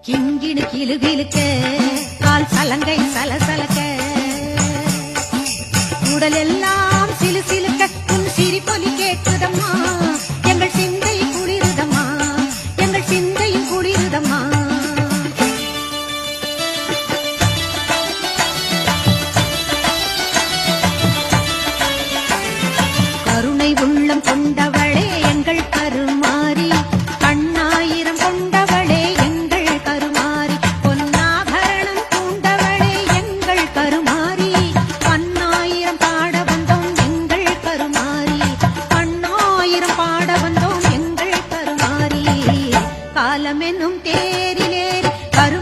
கிங்கிடு கிளுகிழுக்க கால் சலங்கை சலசலக்க உடல் எல்லாம் சிலு சிலுக்க உன் சிரிப்பொலி கேட்குதம்மா எங்கள் சிந்தை குளிருதம்மா எங்கள் சிந்தையும் குளிருதம்மா கருணை உள்ளம் கொண்டவளே எங்கள் கருமாறி கண்ணாயிரம் கொண்டவளே எங்கள் கருமாறி பொன்னாபரணம் பூண்டவளே எங்கள் கருமாறி பன்னாயிரம் பாட வந்தோம் எங்கள் கருமாறி பன்னாயிரம் பாட வந்தோம் எங்கள் கருமாறி காலமென்னும் தேரிலேறி கரு